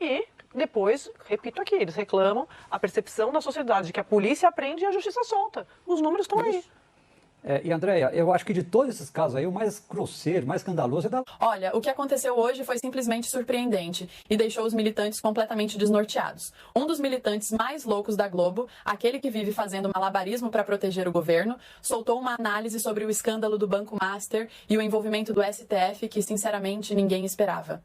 E depois, repito aqui, eles reclamam a percepção da sociedade de que a polícia prende e a justiça solta. Os números estão aí. E Andréia, eu acho que de todos esses casos aí, o mais grosseiro, mais escandaloso é da... Olha, o que aconteceu hoje foi simplesmente surpreendente e deixou os militantes completamente desnorteados. Um dos militantes mais loucos da Globo, aquele que vive fazendo malabarismo para proteger o governo, soltou uma análise sobre o escândalo do Banco Master e o envolvimento do STF que, sinceramente, ninguém esperava.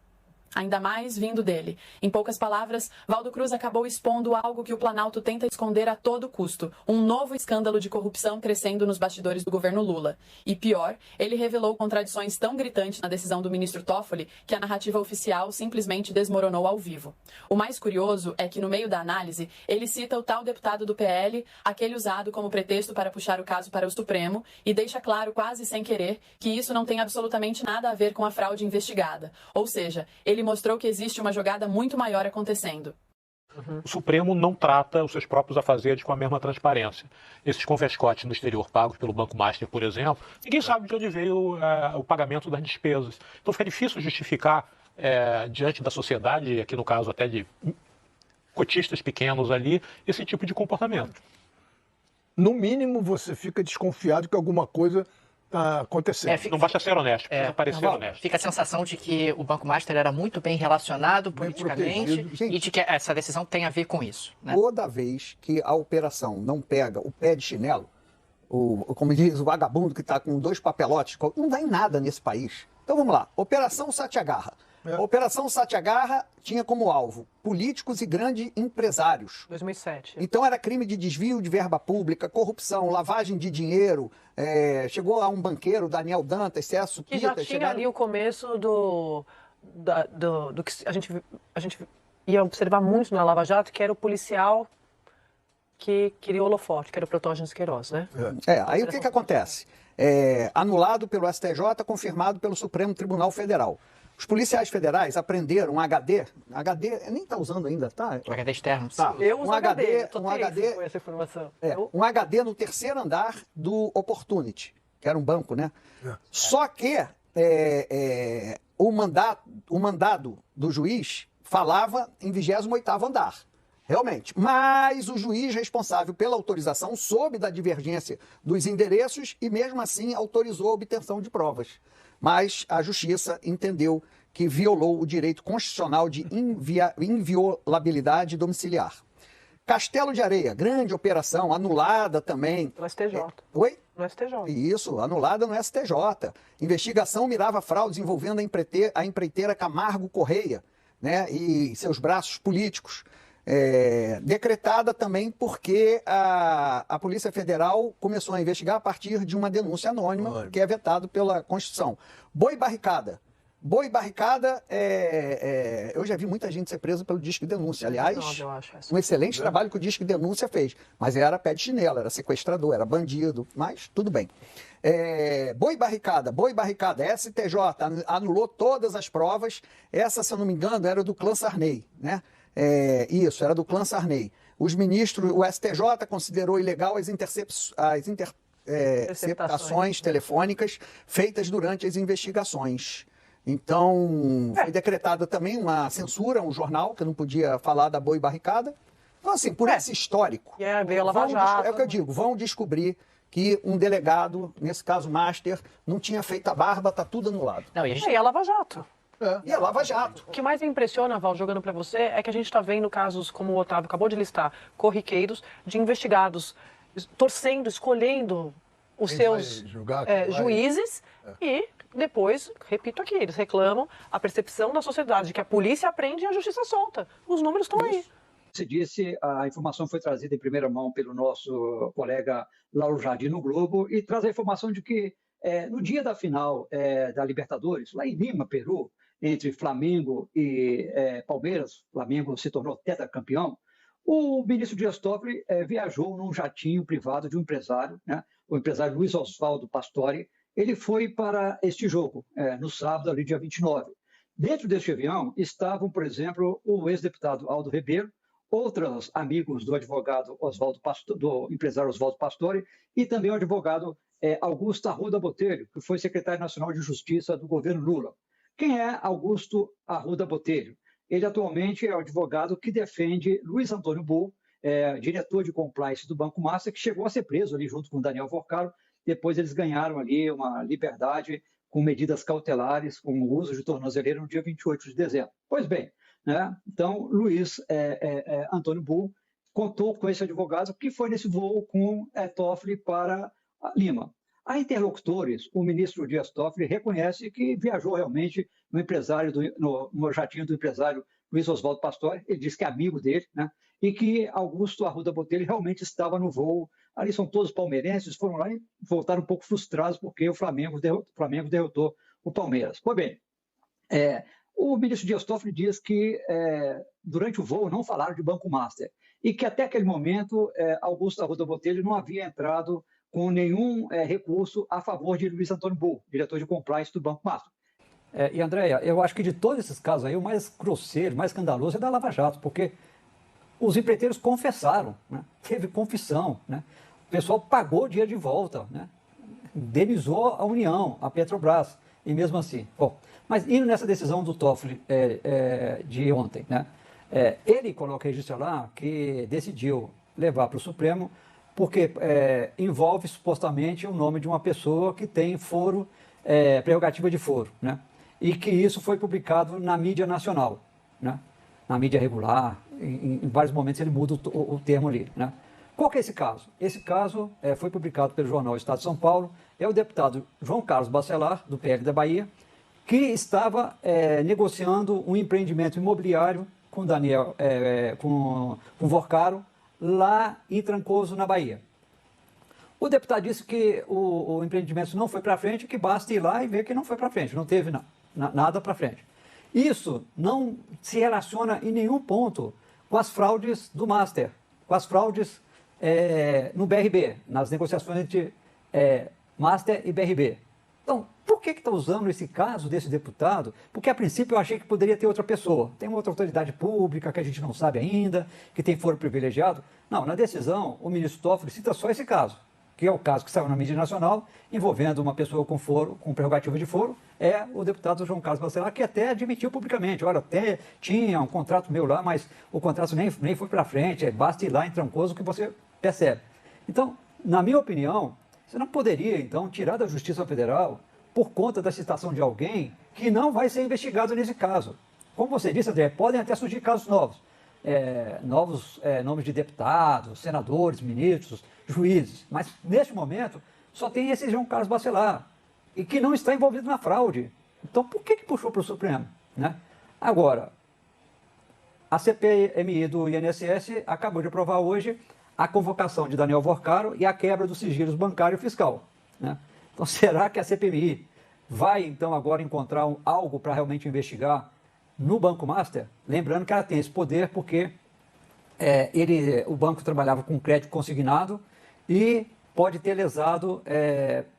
Ainda mais vindo dele. Em poucas palavras, Valdo Cruz acabou expondo algo que o Planalto tenta esconder a todo custo. Um novo escândalo de corrupção crescendo nos bastidores do governo Lula. E pior, ele revelou contradições tão gritantes na decisão do ministro Toffoli que a narrativa oficial simplesmente desmoronou ao vivo. O mais curioso é que, no meio da análise, ele cita o tal deputado do PL, aquele usado como pretexto para puxar o caso para o Supremo, e deixa claro, quase sem querer, que isso não tem absolutamente nada a ver com a fraude investigada. Ou seja, ele mostrou que existe uma jogada muito maior acontecendo. O Supremo não trata os seus próprios afazeres com a mesma transparência. Esses confescotes no exterior pagos pelo Banco Master, por exemplo, ninguém sabe de onde veio o pagamento das despesas. Então fica difícil justificar diante da sociedade, aqui no caso até de cotistas pequenos ali, esse tipo de comportamento. No mínimo, você fica desconfiado que alguma coisa está acontecendo. Não basta ser honesto, precisa parecer honesto. Fica a sensação de que o Banco Master era muito bem relacionado politicamente e de que essa decisão tem a ver com isso. Né? Toda vez que a operação não pega o pé de chinelo, como diz o vagabundo que está com 2 papelotes, não dá em nada nesse país. Então vamos lá, Operação Satyagraha. A Operação Satyagraha tinha como alvo políticos e grandes empresários. 2007. Então era crime de desvio de verba pública, corrupção, lavagem de dinheiro. Chegou a um banqueiro, Daniel Dantas, Celso Que já tinha ali o começo do que a gente ia observar muito na Lava Jato, que era o policial que queria o holofote, que era o Protógenes Queiroz, né? Aí o que acontece? Anulado pelo STJ, confirmado pelo Supremo Tribunal Federal. Os policiais federais apreenderam um HD nem está usando ainda, tá? HD externo. Tá. Eu uso HD com essa informação. Um HD no 3º andar do Opportunity, que era um banco, né? Só que o mandado do juiz falava em 28º andar. Realmente. Mas o juiz responsável pela autorização soube da divergência dos endereços e, mesmo assim, autorizou a obtenção de provas. Mas a Justiça entendeu que violou o direito constitucional de inviolabilidade domiciliar. Castelo de Areia, grande operação, anulada também. No STJ. Oi? No STJ. Isso, anulada no STJ. Investigação mirava fraudes envolvendo a empreiteira Camargo Correia, né, e seus braços políticos. Decretada também porque a Polícia Federal começou a investigar a partir de uma denúncia anônima, que é vetado pela Constituição. Boi Barricada. Boi Barricada, eu já vi muita gente ser presa pelo Disque Denúncia. Aliás, um excelente trabalho que o Disque Denúncia fez. Mas era pé de chinelo, era sequestrador, era bandido, mas tudo bem. Boi Barricada, STJ anulou todas as provas. Essa, se eu não me engano, era do clã Sarney, né? Isso, era do clã Sarney. Os ministros, o STJ considerou ilegal as interceptações telefônicas feitas durante as investigações. Então, foi decretada também uma censura, um jornal que não podia falar da Boi Barricada. Então, assim, por esse histórico, veio a Lava Jato. É o que eu digo, vão descobrir que um delegado, nesse caso Master, não tinha feito a barba, tá tudo anulado. Não, E a Lava Jato. E a Lava Jato. O que mais me impressiona, Val, jogando para você, é que a gente está vendo casos, como o Otávio acabou de listar, corriqueiros de investigados torcendo, escolhendo os seus juízes e depois, repito aqui, eles reclamam a percepção da sociedade de que a polícia prende e a justiça solta. Os números estão aí. Se disse, a informação foi trazida em primeira mão pelo nosso colega Lauro Jardim no Globo e traz a informação de que no dia da final da Libertadores, lá em Lima, Peru, entre Flamengo e Palmeiras, Flamengo se tornou tetracampeão, o ministro Dias Toffoli viajou num jatinho privado de um empresário, né, o empresário Luiz Oswaldo Pastore. Ele foi para este jogo, no sábado, ali, dia 29. Dentro deste avião estavam, por exemplo, o ex-deputado Aldo Rebelo, outros amigos do advogado do empresário Oswaldo Pastore e também o advogado Augusto Arruda Botelho, que foi secretário nacional de Justiça do governo Lula. Quem é Augusto Arruda Botelho? Ele atualmente é o advogado que defende Luiz Antônio Bull, diretor de compliance do Banco Master, que chegou a ser preso ali junto com Daniel Forcaro. Depois eles ganharam ali uma liberdade com medidas cautelares, com o uso de tornozeleira no dia 28 de dezembro. Pois bem, né? Então Luiz Antônio Bull contou com esse advogado que foi nesse voo com Toffoli para Lima. Há interlocutores, o ministro Dias Toffoli reconhece que viajou realmente no jatinho do empresário Luiz Oswaldo Pastore, ele diz que é amigo dele, né? E que Augusto Arruda Botelho realmente estava no voo. Ali são todos palmeirenses, foram lá e voltaram um pouco frustrados porque o Flamengo derrotou o Palmeiras. Pois bem, o ministro Dias Toffoli diz que durante o voo não falaram de Banco Master e que até aquele momento Augusto Arruda Botelho não havia entrado com nenhum recurso a favor de Luiz Antônio Bull, diretor de compliance do Banco Master. E Andréia, eu acho que de todos esses casos aí, o mais grosseiro, mais escandaloso é da Lava Jato, porque os empreiteiros confessaram, né? Teve confissão, né? O pessoal pagou o dinheiro de volta, né? Indenizou a União, a Petrobras, e mesmo assim. Bom, mas indo nessa decisão do Toffoli de ontem, né? Ele coloca registro lá que decidiu levar para o Supremo porque envolve supostamente o nome de uma pessoa que tem foro, prerrogativa de foro, né? E que isso foi publicado na mídia nacional, né? Na mídia regular, em vários momentos ele muda o termo ali, né? Qual que é esse caso? Esse caso foi publicado pelo jornal Estado de São Paulo, é o deputado João Carlos Bacelar, do PL da Bahia, que estava negociando um empreendimento imobiliário com com Forcaro, lá em Trancoso, na Bahia. O deputado disse que o empreendimento não foi para frente, que basta ir lá e ver que não foi para frente, não teve nada para frente. Isso não se relaciona em nenhum ponto com as fraudes do Master, com as fraudes no BRB, nas negociações entre Master e BRB. Então, por que está usando esse caso desse deputado? Porque a princípio eu achei que poderia ter outra pessoa. Tem uma outra autoridade pública que a gente não sabe ainda, que tem foro privilegiado. Não, na decisão, o ministro Toffoli cita só esse caso, que é o caso que saiu na mídia nacional, envolvendo uma pessoa com foro, com prerrogativa de foro, é o deputado João Carlos Bacelar, que até admitiu publicamente, olha, até tinha um contrato meu lá, mas o contrato nem foi para frente, basta ir lá em Trancoso que você percebe. Então, na minha opinião, você não poderia, então, tirar da Justiça Federal por conta da citação de alguém que não vai ser investigado nesse caso. Como você disse, André, podem até surgir casos novos. Novos nomes de deputados, senadores, ministros, juízes. Mas, neste momento, só tem esse João Carlos Bacelar, e que não está envolvido na fraude. Então, por que puxou para o Supremo, né? Agora, a CPMI do INSS acabou de aprovar hoje a convocação de Daniel Forcaro e a quebra dos sigilos bancário e fiscal, né? Então, será que a CPMI vai, então, agora encontrar algo para realmente investigar no Banco Master? Lembrando que ela tem esse poder porque o banco trabalhava com crédito consignado e pode ter lesado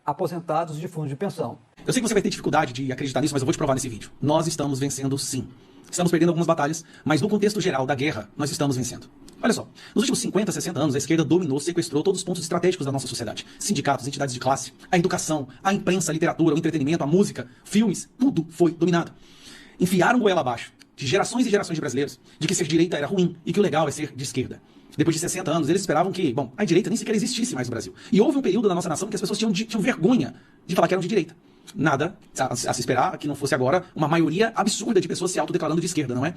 aposentados de fundos de pensão. Eu sei que você vai ter dificuldade de acreditar nisso, mas eu vou te provar nesse vídeo. Nós estamos vencendo sim. Estamos perdendo algumas batalhas, mas no contexto geral da guerra, nós estamos vencendo. Olha só, nos últimos 50, 60 anos, a esquerda dominou, sequestrou todos os pontos estratégicos da nossa sociedade. Sindicatos, entidades de classe, a educação, a imprensa, a literatura, o entretenimento, a música, filmes, tudo foi dominado. Enfiaram goela abaixo de gerações e gerações de brasileiros de que ser direita era ruim e que o legal é ser de esquerda. Depois de 60 anos, eles esperavam que, a direita nem sequer existisse mais no Brasil. E houve um período da nossa nação que as pessoas tinham vergonha de falar que eram de direita. Nada a se esperar que não fosse agora uma maioria absurda de pessoas se autodeclarando de esquerda, não é?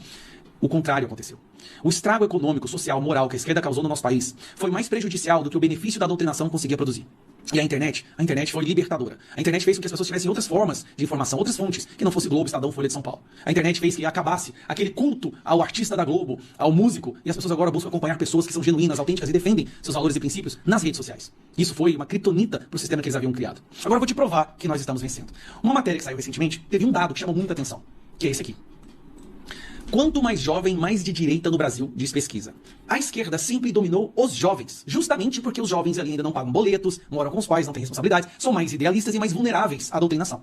O contrário aconteceu. O estrago econômico, social, moral que a esquerda causou no nosso país foi mais prejudicial do que o benefício da doutrinação conseguia produzir. E a internet foi libertadora. A internet fez com que as pessoas tivessem outras formas de informação, outras fontes, que não fosse Globo, Estadão, Folha de São Paulo. A internet fez que acabasse aquele culto ao artista da Globo, ao músico, e as pessoas agora buscam acompanhar pessoas que são genuínas, autênticas e defendem seus valores e princípios nas redes sociais. Isso foi uma criptonita para o sistema que eles haviam criado. Agora eu vou te provar que nós estamos vencendo. Uma matéria que saiu recentemente teve um dado que chamou muita atenção, que é esse aqui. Quanto mais jovem, mais de direita no Brasil, diz pesquisa. A esquerda sempre dominou os jovens, justamente porque os jovens ali ainda não pagam boletos, moram com os pais, não têm responsabilidades, são mais idealistas e mais vulneráveis à doutrinação.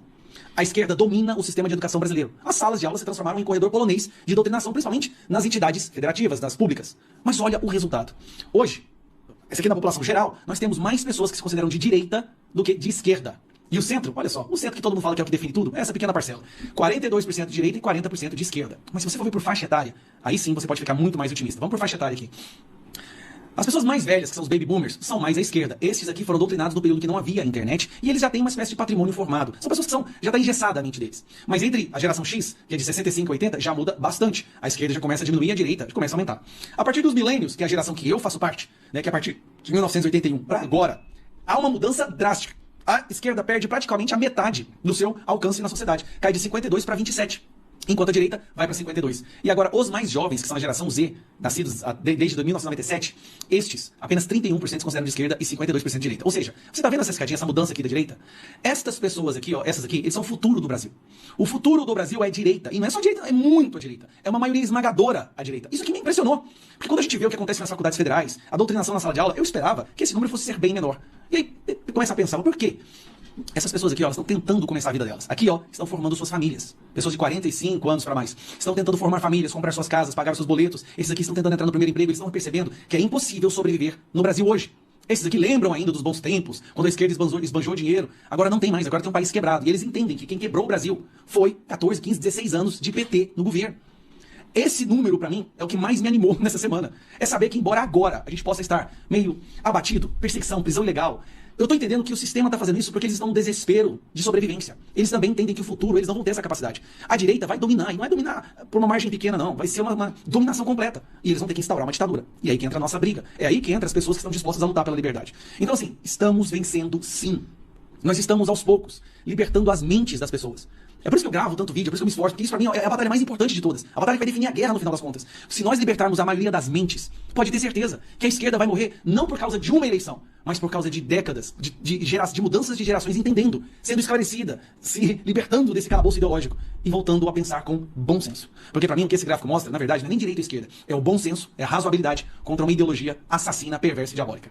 A esquerda domina o sistema de educação brasileiro. As salas de aula se transformaram em corredor polonês de doutrinação, principalmente nas entidades federativas, das públicas. Mas olha o resultado. Hoje, essa aqui na população geral, nós temos mais pessoas que se consideram de direita do que de esquerda. E o centro, olha só, o centro que todo mundo fala que é o que define tudo, é essa pequena parcela. 42% de direita e 40% de esquerda. Mas se você for ver por faixa etária, aí sim você pode ficar muito mais otimista. Vamos por faixa etária aqui. As pessoas mais velhas, que são os baby boomers, são mais à esquerda. Estes aqui foram doutrinados no período que não havia internet e eles já têm uma espécie de patrimônio formado. São pessoas que já está engessada a mente deles. Mas entre a geração X, que é de 65 a 80, já muda bastante. A esquerda já começa a diminuir, a direita já começa a aumentar. A partir dos milênios, que é a geração que eu faço parte, né, que é a partir de 1981 para agora, há uma mudança drástica. A esquerda perde praticamente a metade do seu alcance na sociedade. Cai de 52 para 27. Enquanto a direita vai para 52. E agora, os mais jovens, que são a geração Z, nascidos desde 1997, estes, apenas 31% se consideram de esquerda e 52% de direita. Ou seja, você está vendo essa escadinha, essa mudança aqui da direita? Estas pessoas aqui, ó, essas aqui, eles são o futuro do Brasil. O futuro do Brasil é direita. E não é só direita, é muito a direita. É uma maioria esmagadora a direita. Isso aqui me impressionou. Porque quando a gente vê o que acontece nas faculdades federais, a doutrinação na sala de aula, eu esperava que esse número fosse ser bem menor. E aí, começa a pensar, por quê? Essas pessoas aqui, ó, elas estão tentando começar a vida delas. Aqui, ó, estão formando suas famílias. Pessoas de 45 anos para mais. Estão tentando formar famílias, comprar suas casas, pagar seus boletos. Esses aqui estão tentando entrar no primeiro emprego. Eles estão percebendo que é impossível sobreviver no Brasil hoje. Esses aqui lembram ainda dos bons tempos, quando a esquerda esbanjou dinheiro. Agora não tem mais, agora tem um país quebrado. E eles entendem que quem quebrou o Brasil foi 14, 15, 16 anos de PT no governo. Esse número, pra mim, é o que mais me animou nessa semana. É saber que, embora agora a gente possa estar meio abatido, perseguição, prisão ilegal, eu tô entendendo que o sistema tá fazendo isso porque eles estão num desespero de sobrevivência. Eles também entendem que o futuro, eles não vão ter essa capacidade. A direita vai dominar, e não é dominar por uma margem pequena, não. Vai ser uma dominação completa. E eles vão ter que instaurar uma ditadura. E aí que entra a nossa briga. É aí que entra as pessoas que estão dispostas a lutar pela liberdade. Então, assim, estamos vencendo sim. Nós estamos, aos poucos, libertando as mentes das pessoas. É por isso que eu gravo tanto vídeo, é por isso que eu me esforço, porque isso pra mim é a batalha mais importante de todas. A batalha que vai definir a guerra no final das contas. Se nós libertarmos a maioria das mentes, pode ter certeza que a esquerda vai morrer não por causa de uma eleição, mas por causa de décadas, de mudanças de gerações, entendendo, sendo esclarecida, se libertando desse calabouço ideológico e voltando a pensar com bom senso. Porque pra mim o que esse gráfico mostra, na verdade, não é nem direita ou esquerda, é o bom senso, é a razoabilidade contra uma ideologia assassina, perversa e diabólica.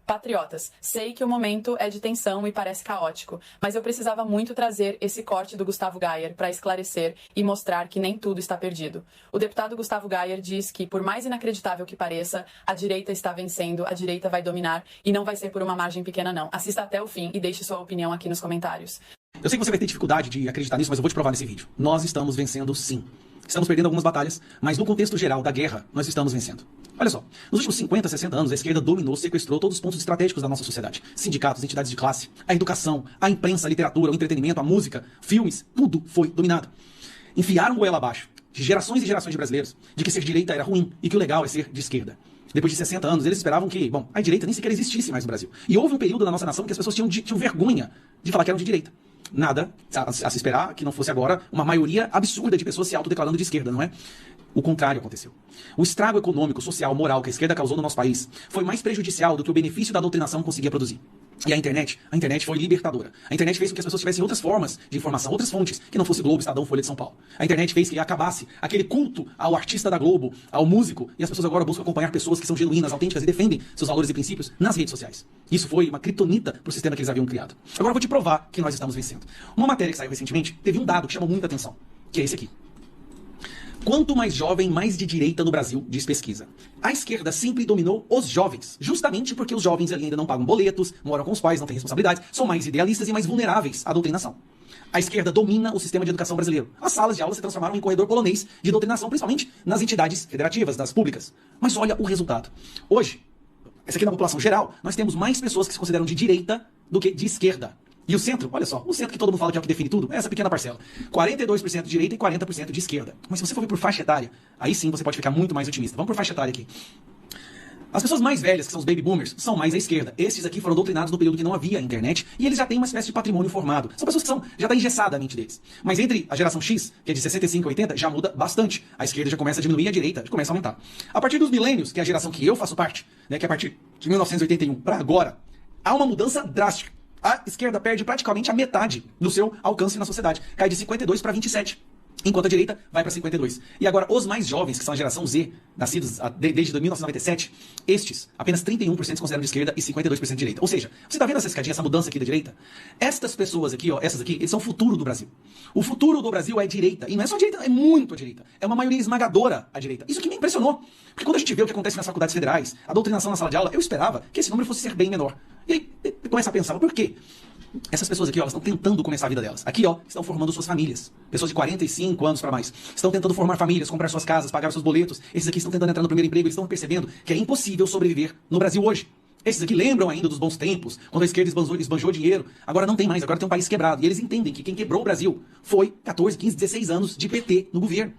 Patriotas, sei que o momento é de tensão e parece caótico, mas eu precisava muito trazer esse corte do Gustavo Gayer para esclarecer e mostrar que nem tudo está perdido. O deputado Gustavo Gayer diz que, por mais inacreditável que pareça, a direita está vencendo, a direita vai dominar e não vai ser por uma margem pequena não. Assista até o fim e deixe sua opinião aqui nos comentários. Eu sei que você vai ter dificuldade de acreditar nisso, mas eu vou te provar nesse vídeo. Nós estamos vencendo sim. Estamos perdendo algumas batalhas, mas no contexto geral da guerra, nós estamos vencendo. Olha só, nos últimos 50, 60 anos, a esquerda dominou, sequestrou todos os pontos estratégicos da nossa sociedade. Sindicatos, entidades de classe, a educação, a imprensa, a literatura, o entretenimento, a música, filmes, tudo foi dominado. Enfiaram goela abaixo de gerações e gerações de brasileiros de que ser direita era ruim e que o legal é ser de esquerda. Depois de 60 anos, eles esperavam que, bom, a direita nem sequer existisse mais no Brasil. E houve um período da nossa nação que as pessoas tinham vergonha de falar que eram de direita. Nada a se esperar que não fosse agora uma maioria absurda de pessoas se autodeclarando de esquerda, não é? O contrário aconteceu. O estrago econômico, social, moral que a esquerda causou no nosso país foi mais prejudicial do que o benefício da doutrinação conseguia produzir. E a internet foi libertadora. A internet fez com que as pessoas tivessem outras formas de informação, outras fontes, que não fosse Globo, Estadão, Folha de São Paulo. A internet fez que acabasse aquele culto ao artista da Globo, ao músico, e as pessoas agora buscam acompanhar pessoas que são genuínas, autênticas e defendem seus valores e princípios nas redes sociais. Isso foi uma criptonita para o sistema que eles haviam criado. Agora eu vou te provar que nós estamos vencendo. Uma matéria que saiu recentemente teve um dado que chamou muita atenção, que é esse aqui. Quanto mais jovem, mais de direita no Brasil, diz pesquisa. A esquerda sempre dominou os jovens, justamente porque os jovens ali ainda não pagam boletos, moram com os pais, não têm responsabilidades, são mais idealistas e mais vulneráveis à doutrinação. A esquerda domina o sistema de educação brasileiro. As salas de aula se transformaram em corredor polonês de doutrinação, principalmente nas entidades federativas, das públicas. Mas olha o resultado. Hoje, essa aqui na população geral, nós temos mais pessoas que se consideram de direita do que de esquerda. E o centro, olha só, o centro que todo mundo fala que é o que define tudo, é essa pequena parcela. 42% de direita e 40% de esquerda. Mas se você for ver por faixa etária, aí sim você pode ficar muito mais otimista. Vamos por faixa etária aqui. As pessoas mais velhas, que são os baby boomers, são mais à esquerda. Estes aqui foram doutrinados no período que não havia internet e eles já têm uma espécie de patrimônio formado. São pessoas que já está engessada a mente deles. Mas entre a geração X, que é de 65 a 80, já muda bastante. A esquerda já começa a diminuir, a direita já começa a aumentar. A partir dos milênios, que é a geração que eu faço parte, né, que é a partir de 1981 para agora, há uma mudança drástica. A esquerda perde praticamente a metade do seu alcance na sociedade. Cai de 52 para 27. Enquanto a direita vai para 52. E agora, os mais jovens, que são a geração Z, nascidos desde 1997, estes, apenas 31% se consideram de esquerda e 52% de direita. Ou seja, você está vendo essa escadinha, essa mudança aqui da direita? Estas pessoas aqui, ó, essas aqui, eles são o futuro do Brasil. O futuro do Brasil é direita. E não é só direita, é muito a direita. É uma maioria esmagadora a direita. Isso aqui me impressionou. Porque quando a gente vê o que acontece nas faculdades federais, a doutrinação na sala de aula, eu esperava que esse número fosse ser bem menor. E aí começa a pensar, por quê? Essas pessoas aqui, ó, elas estão tentando começar a vida delas. Aqui, ó, estão formando suas famílias. Pessoas de 45 anos para mais. Estão tentando formar famílias, comprar suas casas, pagar seus boletos. Esses aqui estão tentando entrar no primeiro emprego. Eles estão percebendo que é impossível sobreviver no Brasil hoje. Esses aqui lembram ainda dos bons tempos, quando a esquerda esbanjou dinheiro. Agora não tem mais, agora tem um país quebrado. E eles entendem que quem quebrou o Brasil foi 14, 15, 16 anos de PT no governo.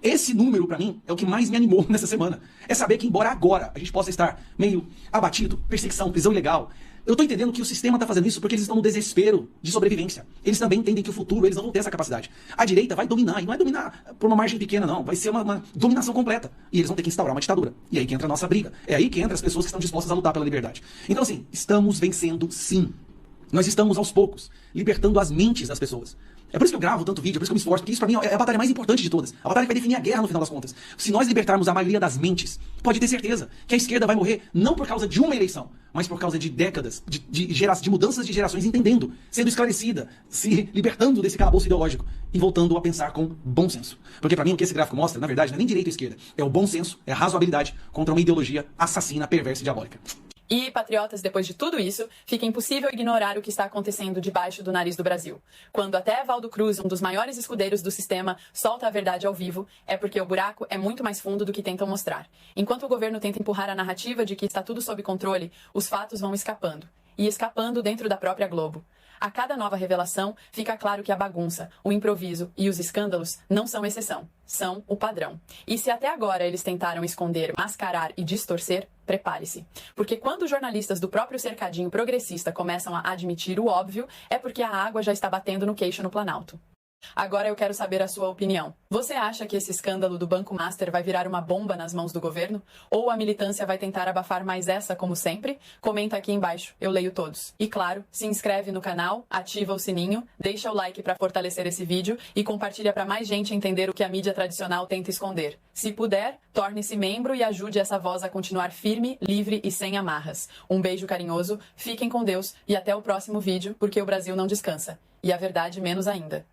Esse número, pra mim, é o que mais me animou nessa semana. É saber que, embora agora a gente possa estar meio abatido, perseguição, prisão ilegal, eu tô entendendo que o sistema tá fazendo isso porque eles estão no desespero de sobrevivência. Eles também entendem que o futuro, eles não vão ter essa capacidade. A direita vai dominar, e não é dominar por uma margem pequena, não. Vai ser uma dominação completa. E eles vão ter que instaurar uma ditadura. E aí que entra a nossa briga. É aí que entra as pessoas que estão dispostas a lutar pela liberdade. Então, assim, estamos vencendo, sim. Nós estamos, aos poucos, libertando as mentes das pessoas. É por isso que eu gravo tanto vídeo, é por isso que eu me esforço, porque isso pra mim é a batalha mais importante de todas. A batalha que vai definir a guerra no final das contas. Se nós libertarmos a maioria das mentes, pode ter certeza que a esquerda vai morrer não por causa de uma eleição, mas por causa de décadas, de mudanças de gerações, entendendo, sendo esclarecida, se libertando desse calabouço ideológico e voltando a pensar com bom senso. Porque pra mim o que esse gráfico mostra, na verdade, não é nem direita ou esquerda, é o bom senso, é a razoabilidade contra uma ideologia assassina, perversa e diabólica. E, patriotas, depois de tudo isso, fica impossível ignorar o que está acontecendo debaixo do nariz do Brasil. Quando até Valdo Cruz, um dos maiores escudeiros do sistema, solta a verdade ao vivo, é porque o buraco é muito mais fundo do que tentam mostrar. Enquanto o governo tenta empurrar a narrativa de que está tudo sob controle, os fatos vão escapando. E escapando dentro da própria Globo. A cada nova revelação, fica claro que a bagunça, o improviso e os escândalos não são exceção, são o padrão. E se até agora eles tentaram esconder, mascarar e distorcer, prepare-se. Porque quando jornalistas do próprio cercadinho progressista começam a admitir o óbvio, é porque a água já está batendo no queixo no Planalto. Agora eu quero saber a sua opinião. Você acha que esse escândalo do Banco Master vai virar uma bomba nas mãos do governo? Ou a militância vai tentar abafar mais essa como sempre? Comenta aqui embaixo, eu leio todos. E claro, se inscreve no canal, ativa o sininho, deixa o like para fortalecer esse vídeo e compartilha para mais gente entender o que a mídia tradicional tenta esconder. Se puder, torne-se membro e ajude essa voz a continuar firme, livre e sem amarras. Um beijo carinhoso, fiquem com Deus e até o próximo vídeo, porque o Brasil não descansa. E a verdade menos ainda.